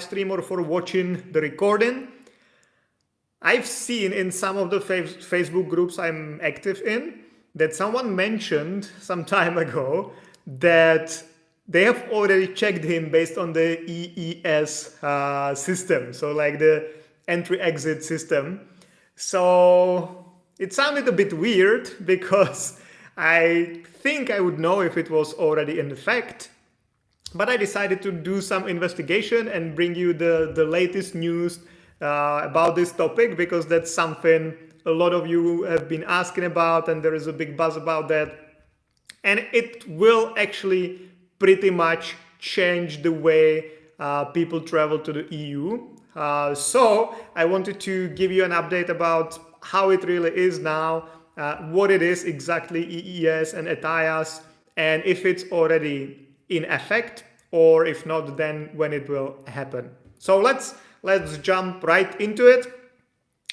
stream or for watching the recording. I've seen in some of the Facebook groups I'm active in that someone mentioned some time ago that they have already checked him based on the EES system, so like the entry-exit system. So it sounded a bit weird because I think I would know if it was already in effect. But I decided to do some investigation and bring you the latest news about this topic, because that's something a lot of you have been asking about and there is a big buzz about that. And it will actually pretty much change the way people travel to the EU. So I wanted to give you an update about how it really is now, what it is exactly, EES and ETIAS, and if it's already in effect, or if not, then when it will happen. So let's jump right into it.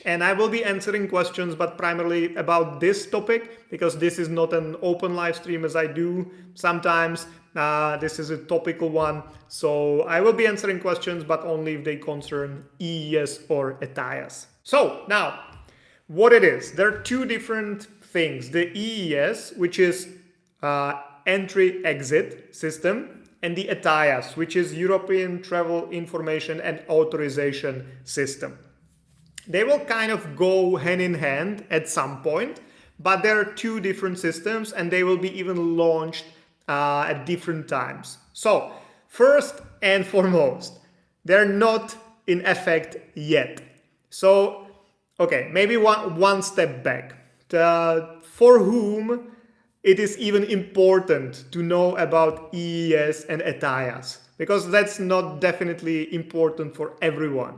And I will be answering questions, but primarily about this topic, because this is not an open live stream as I do sometimes. This is a topical one. So I will be answering questions, but only if they concern EES or ETIAS. So now, what it is. There are two different things. The EES, which is entry-exit system, and the ETIAS, which is European Travel Information and Authorization System. They will kind of go hand in hand at some point, but there are two different systems and they will be even launched at different times. So first and foremost, they're not in effect yet. So, okay, maybe one step back. For whom it is even important to know about EES and ETIAS, because that's not definitely important for everyone.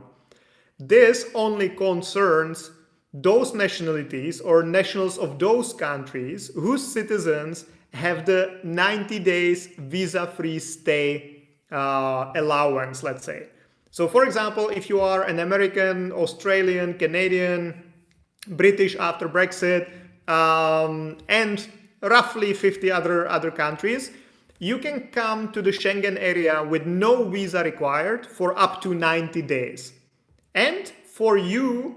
This only concerns those nationalities or nationals of those countries whose citizens have the 90 days visa-free stay allowance, let's say. So for example, if you are an American, Australian, Canadian, British after Brexit, and roughly 50 other countries, you can come to the Schengen area with no visa required for up to 90 days. And for you,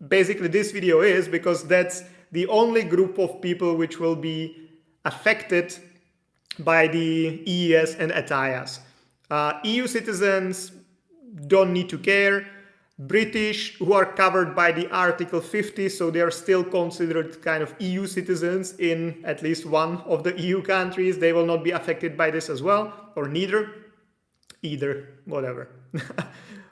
basically this video is because that's the only group of people which will be affected by the EES and ETIAS. EU citizens don't need to care. British, who are covered by the Article 50, so they are still considered kind of EU citizens in at least one of the EU countries. They will not be affected by this as well, or either, whatever.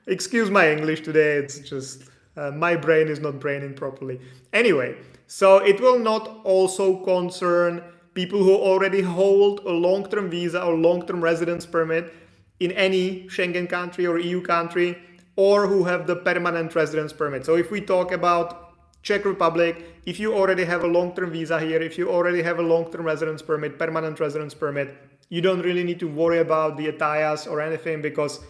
Excuse my English today, it's just my brain is not braining properly. Anyway, so it will not also concern people who already hold a long-term visa or long-term residence permit in any Schengen country or EU country, or who have the permanent residence permit. So if we talk about Czech Republic, if you already have a long-term visa here, if you already have a long-term residence permit, permanent residence permit, you don't really need to worry about the ETIAS or anything, because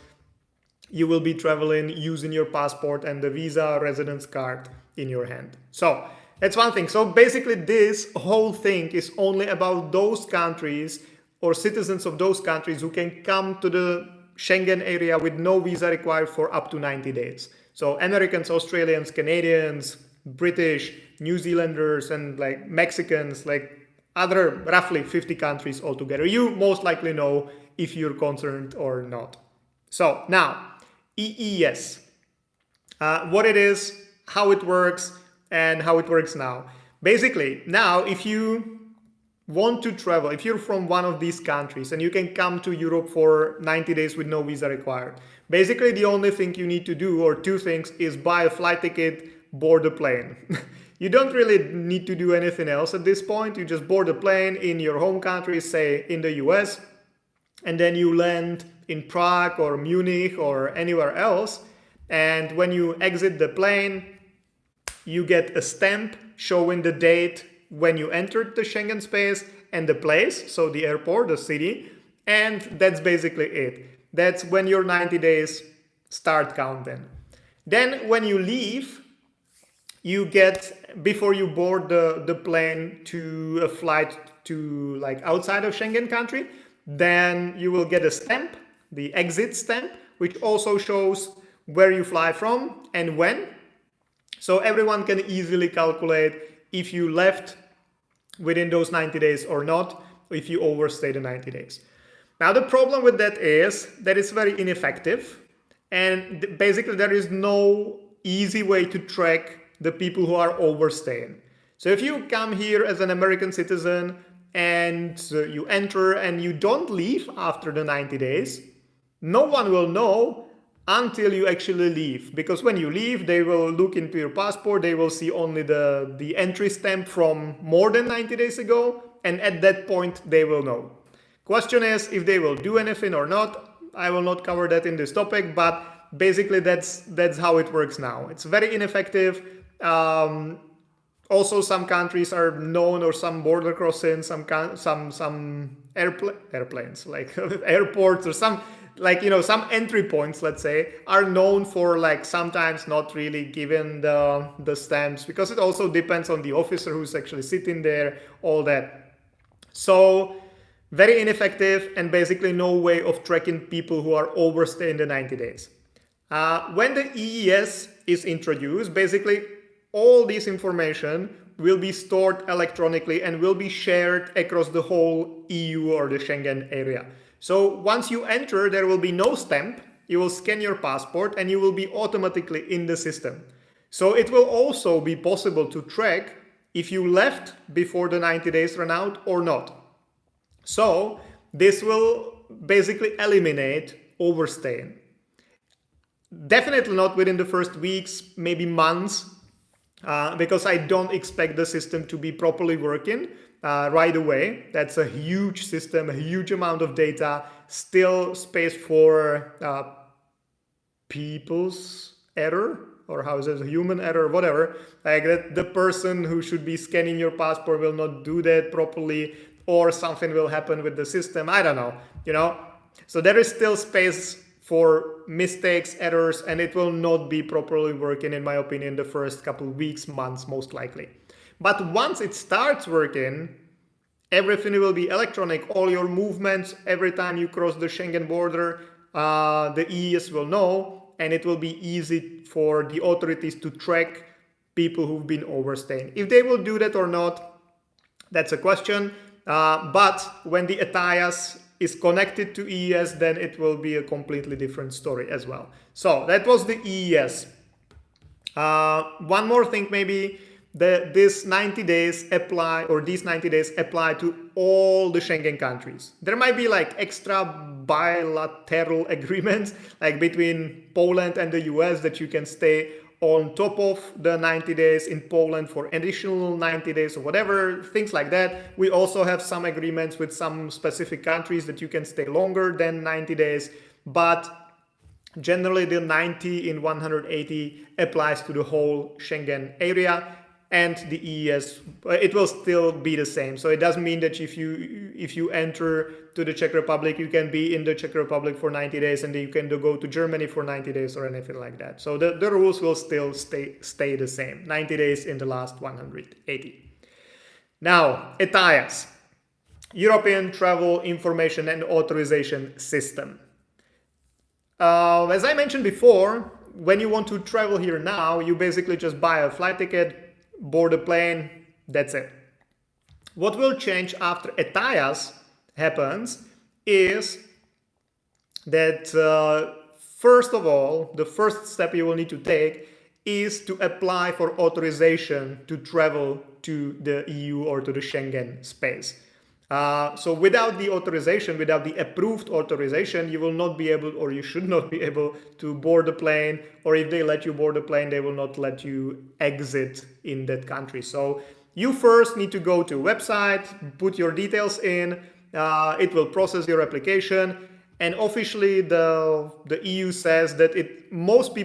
you will be traveling using your passport and the visa residence card in your hand. So that's one thing. So basically this whole thing is only about those countries or citizens of those countries who can come to the Schengen area with no visa required for up to 90 days. So Americans, Australians, Canadians, British, New Zealanders, and like Mexicans, like other roughly 50 countries altogether. You most likely know if you're concerned or not. So now, EES, what it is, how it works, and how it works now. Basically, now if you want to travel, if you're from one of these countries and you can come to Europe for 90 days with no visa required, basically the only thing you need to do, or two things, is buy a flight ticket, board a plane. You don't really need to do anything else at this point. You just board a plane in your home country, say in the US, and then you land in Prague or Munich or anywhere else. And when you exit the plane, you get a stamp showing the date when you entered the Schengen space and the place, so the airport, the city, and that's basically it. That's when your 90 days start counting. Then when you leave, you get, before you board the plane to a flight to like outside of Schengen country, then you will get a stamp, the exit stamp, which also shows where you fly from and when. So everyone can easily calculate if you left within those 90 days or not, if you overstay the 90 days. Now, the problem with that is that it's very ineffective. And basically, there is no easy way to track the people who are overstaying. So if you come here as an American citizen and you enter and you don't leave after the 90 days, no one will know until you actually leave. Because when you leave, they will look into your passport, they will see only the entry stamp from more than 90 days ago. And at that point, they will know. Question is if they will do anything or not. I will not cover that in this topic, but basically that's how it works now. It's very ineffective. Also, some countries are known, or some border crossings, some airplanes like airports, or some some entry points, let's say, are known for sometimes not really giving the stamps, because it also depends on the officer who's actually sitting there, all that. So very ineffective, and basically no way of tracking people who are overstaying the 90 days. When the EES is introduced, basically all this information will be stored electronically and will be shared across the whole EU or the Schengen area. So once you enter, there will be no stamp. You will scan your passport and you will be automatically in the system. So it will also be possible to track if you left before the 90 days run out or not. So this will basically eliminate overstaying. Definitely not within the first weeks, maybe months, because I don't expect the system to be properly working right away. That's a huge system, a huge amount of data, still space for people's error, or how is it, human error, whatever. Like that, the person who should be scanning your passport will not do that properly, or something will happen with the system. I don't know, So there is still space for mistakes, errors, and it will not be properly working, in my opinion, the first couple of weeks, months, most likely. But once it starts working, everything will be electronic. All your movements, every time you cross the Schengen border, the EES will know, and it will be easy for the authorities to track people who've been overstaying. If they will do that or not, that's a question. But when the ETIAS is connected to EES, then it will be a completely different story as well. So that was the EES. One more thing, maybe, these 90 days apply to all the Schengen countries. There might be extra bilateral agreements between Poland and the US that you can stay on top of the 90 days in Poland for additional 90 days or whatever, things like that. We also have some agreements with some specific countries that you can stay longer than 90 days, but generally the 90 in 180 applies to the whole Schengen area, and the EES, it will still be the same. So it doesn't mean that if you enter to the Czech Republic, you can be in the Czech Republic for 90 days and then you can go to Germany for 90 days or anything like that. So the rules will still stay the same, 90 days in the last 180. Now, ETIAS, European Travel Information and Authorization System. As I mentioned before, when you want to travel here now, you basically just buy a flight ticket, board a plane, that's it. What will change after ETIAS happens is that first of all, the first step you will need to take is to apply for authorization to travel to the EU or to the Schengen space. So without the authorization, without the approved authorization, you will not be able, or you should not be able, to board the plane, or if they let you board the plane, they will not let you exit in that country. So you first need to go to a website, put your details in, it will process your application, and officially the EU says that most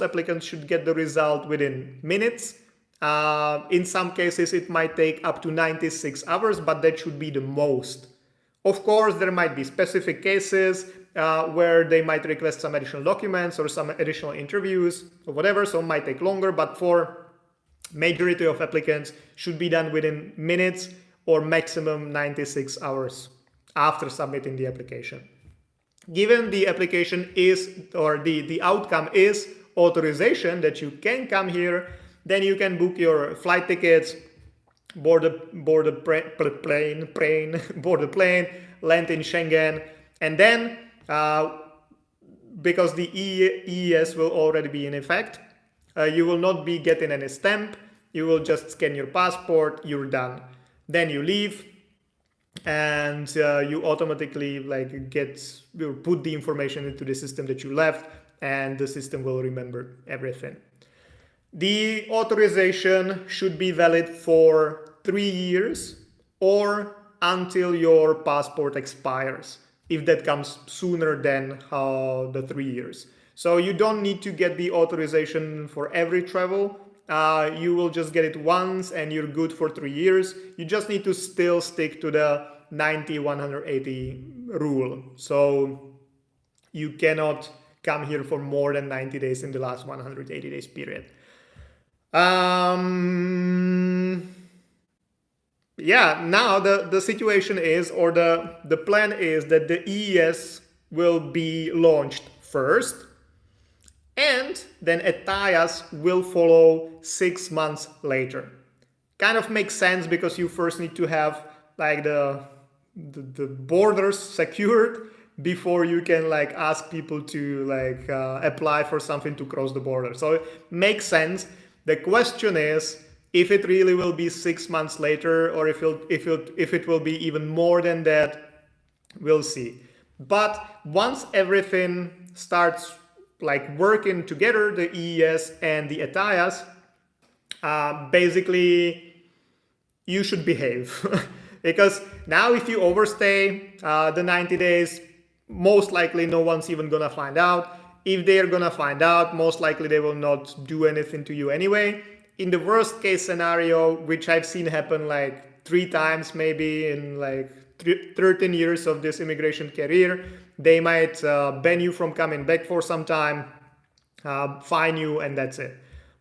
applicants should get the result within minutes. In some cases, it might take up to 96 hours, but that should be the most. Of course, there might be specific cases where they might request some additional documents or some additional interviews or whatever, so it might take longer, but for majority of applicants should be done within minutes or maximum 96 hours after submitting the application. Given the application is, or the outcome is authorization that you can come here, then you can book your flight tickets, board the plane, land in Schengen, and then because the EES will already be in effect, you will not be getting any stamp. You will just scan your passport. You're done. Then you leave, and you automatically you put the information into the system that you left, and the system will remember everything. The authorization should be valid for 3 years or until your passport expires, if that comes sooner than the 3 years. So you don't need to get the authorization for every travel. You will just get it once and you're good for 3 years. You just need to still stick to the 90-180 rule. So you cannot come here for more than 90 days in the last 180 days period. Yeah, now the situation is, or the plan is, that the EES will be launched first, and then ETIAS will follow 6 months later. Kind of makes sense because you first need to have like the borders secured before you can ask people to apply for something to cross the border. So it makes sense. The question is if it really will be 6 months later, or if it will be even more than that. We'll see. But once everything starts working together, the EES and the ETIAS, basically you should behave. Because now if you overstay the 90 days, most likely no one's even gonna find out. If they're gonna find out, most likely they will not do anything to you anyway. In the worst case scenario, which I've seen happen 3 times maybe in 13 years of this immigration career, they might ban you from coming back for some time, fine you, and that's it.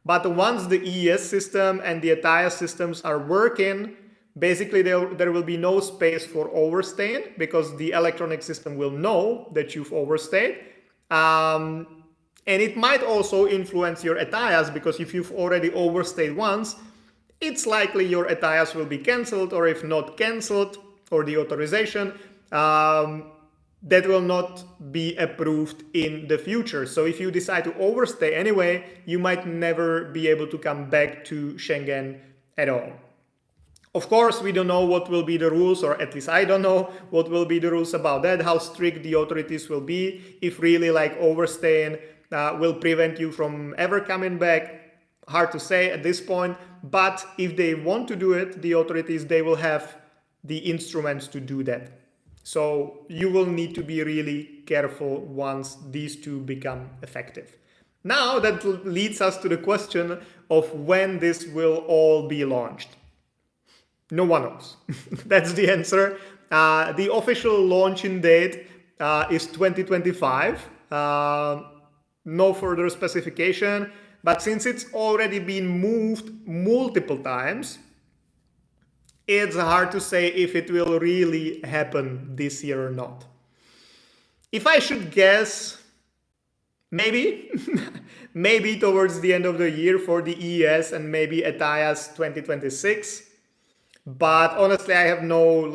But once the EES system and the ETIAS systems are working, basically there will be no space for overstaying, because the electronic system will know that you've overstayed. And it might also influence your ETIAS, because if you've already overstayed once, it's likely your ETIAS will be cancelled, or if not cancelled, or the authorization, that will not be approved in the future. So if you decide to overstay anyway, you might never be able to come back to Schengen at all. Of course, we don't know what will be the rules, or at least I don't know what will be the rules about that, how strict the authorities will be, if really overstaying will prevent you from ever coming back. Hard to say at this point, but if they want to do it, the authorities, they will have the instruments to do that. So you will need to be really careful once these two become effective. Now that leads us to the question of when this will all be launched. No one knows. That's the answer. The official launching date is 2025. No further specification. But since it's already been moved multiple times, it's hard to say if it will really happen this year or not. If I should guess, maybe, maybe towards the end of the year for the EES, and maybe ETIAS 2026. But honestly, I have no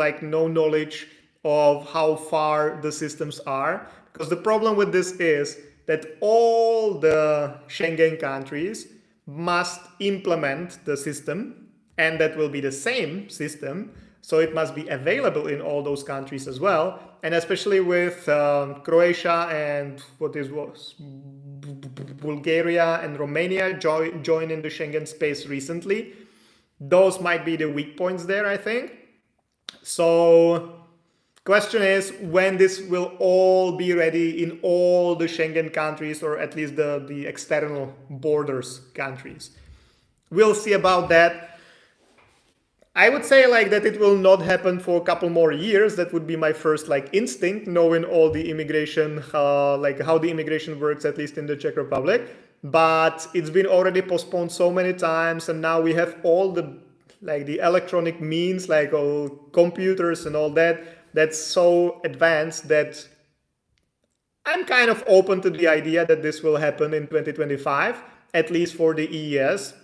knowledge of how far the systems are, because the problem with this is that all the Schengen countries must implement the system, and that will be the same system, so it must be available in all those countries as well. And especially with Croatia and Bulgaria and Romania joining the Schengen space recently, those might be the weak points there, I think. So question is when this will all be ready in all the Schengen countries, or at least the external borders countries. We'll see about that. I would say that it will not happen for a couple more years. That would be my first instinct, knowing all the immigration, how the immigration works, at least in the Czech Republic. But it's been already postponed so many times, and now we have all the the electronic means, all computers and all that, that's so advanced that I'm kind of open to the idea that this will happen in 2025, at least for the EES.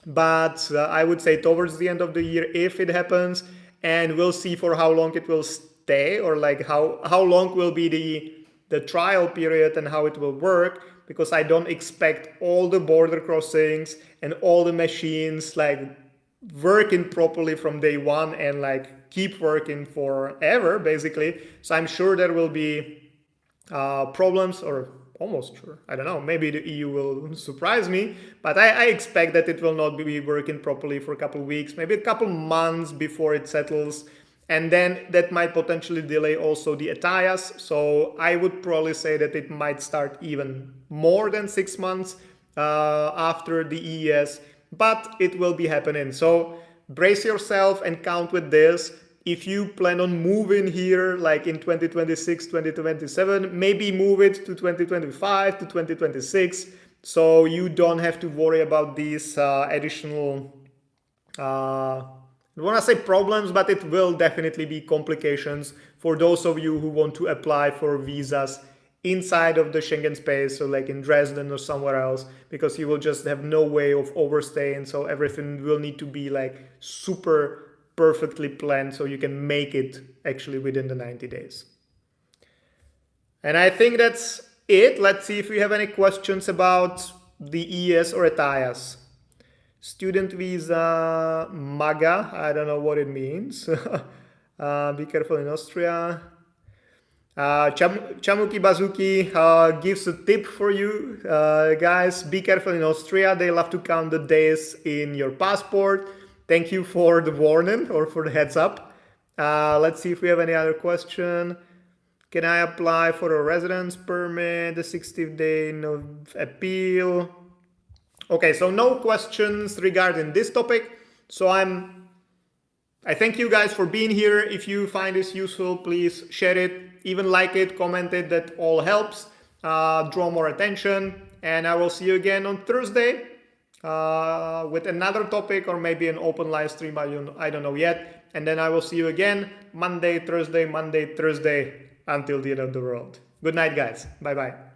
But I would say towards the end of the year, if it happens, and we'll see for how long it will stay, or like how long will be the trial period and how it will work, because I don't expect all the border crossings and all the machines like working properly from day one and like keep working forever basically. So I'm sure there will be problems, or almost sure. I don't know. Maybe the EU will surprise me, but I expect that it will not be working properly for a couple of weeks, maybe a couple months before it settles. And then that might potentially delay also the ETIAS. So I would probably say that it might start even more than 6 months after the EES, but it will be happening. So brace yourself and count with this. If you plan on moving here like in 2026, 2027, maybe move it to 2025 to 2026, so you don't have to worry about these additional I don't want to say problems, but it will definitely be complications for those of you who want to apply for visas inside of the Schengen space, so like in Dresden or somewhere else, because you will just have no way of overstaying. So everything will need to be like super perfectly planned so you can make it actually within the 90 days. And I think that's it. Let's see if we have any questions about the EES or ETIAS. Student visa, MAGA, I don't know what it means. Be careful in Austria. Chamuki Bazuki gives a tip for you. Guys, be careful in Austria. They love to count the days in your passport. Thank you for the warning or for the heads up. Let's see if we have any other question. Can I apply for a residence permit, the 60th day no appeal? Okay, so no questions regarding this topic. So I thank you guys for being here. If you find this useful, please share it, even like it, comment it, that all helps. Draw more attention. And I will see you again on Thursday with another topic, or maybe an open live stream, I don't know yet. And then I will see you again Monday, Thursday, until the end of the world. Good night, guys. Bye-bye.